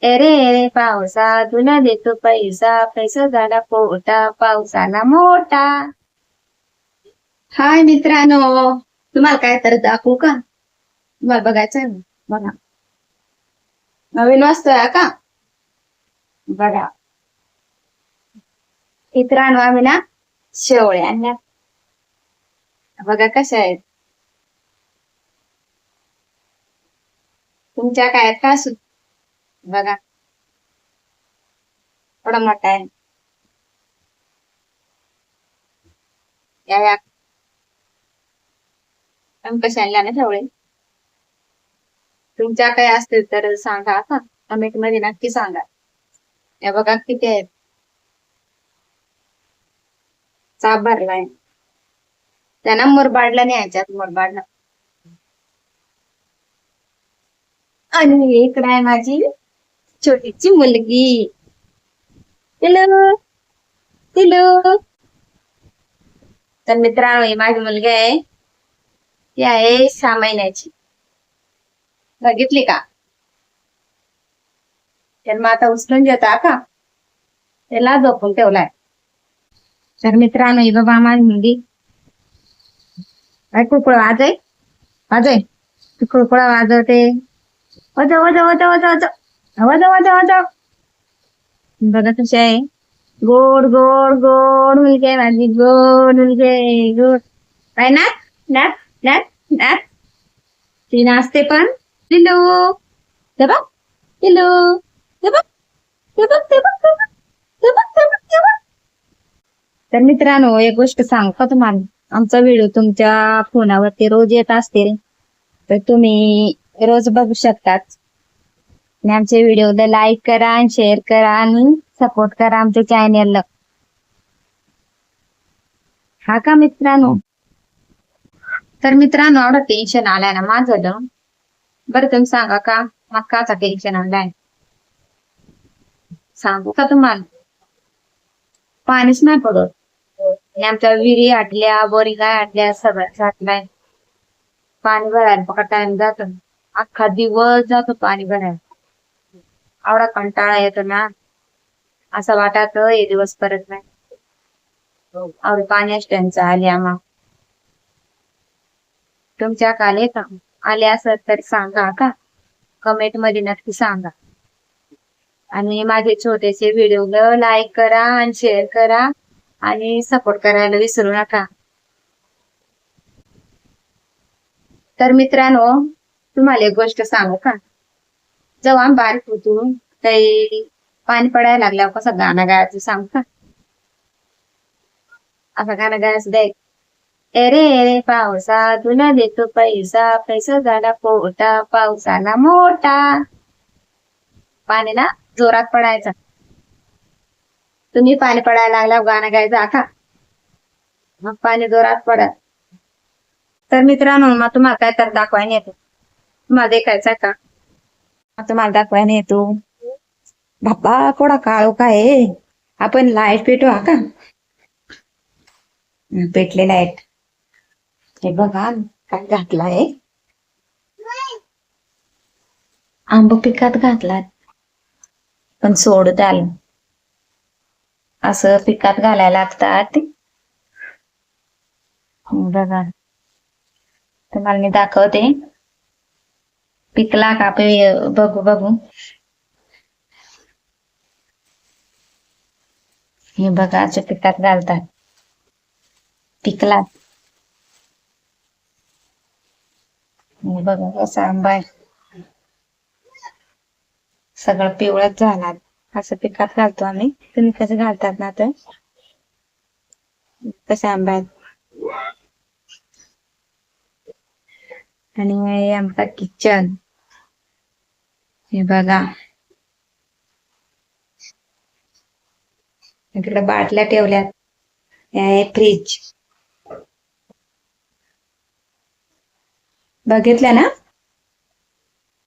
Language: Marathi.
एरे एरे पावसा तुला देतो पैसा, पैसा झाला पोटा, पावसाला मोठा. हाय मित्रांनो, तुम्हाला काय तर दाखवू का? तुम्हाला बघायचंय ना? बघा, नवीन वस्तू आहे का? बघा मित्रांनो, आम्ही ना शेवळ्या आणल्या. बघा कशा आहेत. तुमच्या काय आहेत का? बघा, थोडा मोठा आहे. या कशा आणल्या ना शेवळे. तुमच्या काय असतील तर सांगा का, कमेंट मध्ये नक्की सांगा. या बघा किती आहेत. चाप भरलाय. त्यांना मुरबाडला न्यायच्यात, मुरबाडला. आणि इकडे आहे माझी छोटीची मुलगी. Hello hello. तर मित्रांनो, ही माझी मुलगी आहे. ती आहे 6 महिन्याची. बघितली का? तर आता उचलून घेता का? त्याला झोपून ठेवलाय. तर मित्रांनो, ही बाबा माझी मुलगी. काय कुळकुळ वाजय वाजय कुळकुळा वाजवते. वाजव वाजव वाजव वाजव वाजव वाजव वाजव. बघा कशी आहे. गोड गोड गोड मुलगी आहे माझी, गोड मुलगी आहे, गोड. काय नाच नाच नाच नाच. ती नाचते पण. लिलू ते बघ, लिलू ते बघ, ते बघ, ते बघ, ते बघ, ते बघ, ते बघ, ते बघ. तर मित्रांनो, एक गोष्ट सांगू का तुम्हाला? आमचा व्हिडिओ तुमच्या फोनावरती रोज येत असतील तर तुम्ही रोज बघू शकतात. आणि आमच्या व्हिडिओला लाईक करा आणि शेअर करा आणि सपोर्ट करा आमच्या चॅनेलला. हा का मित्रांनो? तर मित्रांनो, एवढं टेन्शन आलाय ना माझं. बरं तुम्ही सांगा का, मग काचा टेन्शन आलाय? सांगू का तुम्हाला? पाणीच नाही पडत. आणि आमच्या विहिरी आटल्या, बोरिंगा आटल्या, सगळ्याच आटलाय. पाणी भरायला पका टाइम जातो. अख्खा दिवस जातो पाणी भरायला. आवडा कंटाळा येतो ना. असं वाटत हे दिवस परत नाही. आवडे पाण्याची टंचाई आली आम्हा. तुमच्या काले का आले असत तर सांगा का, कमेंट मध्ये नक्की सांगा. आणि माझे छोटेसे व्हिडिओला लाईक करा आणि शेअर करा आणि सपोर्ट करायला विसरू नका. तर मित्रांनो, तुम्हाला एक गोष्ट सांगू का? जेव्हा आम्ही बारीक होतो काही पाणी पडायला लागल्यावर कसं गाणं गायचं सांगू का? असं गाणं गायचं द्याय. एरे एरे पावसा तुला देतो पैसा, पैसा झाला पोटा, पावसाला मोठा. पाणी ना जोरात पडायचं. तुम्ही पाणी पडायला लागल्यावर गाणं गायचं का? मग पाणी जोरात पडत. तर मित्रांनो, मग तुम्हाला काय तर दाखवायला येतो. तुम्हाला देखायचं का? तुम्हाला दाखवायला येतो. बाप्पा कोडा काळो काय. आपण लाईट पेटवा का? पेटले लाईट. हे बघा काय घातलाय. आंब पिकात घातला, पण सोडत आलं. असं पिकात घालायला लागतात. बघा, तुम्हाला मी दाखवते. पिकला का बघू बघू. हे बघा असं पिकात घालतात. पिकला. हे बघा कसा आंबा आहे. सगळं पिवळच झाला. असं पिकात घालतो आम्ही. तुम्ही कसं घालतात ना तर कसे आंबा आहेत. आणि हे आमचा किचन. हे बघा, इकडे बाटल्या ठेवल्यात. हे आहे फ्रीज. बघितलं ना?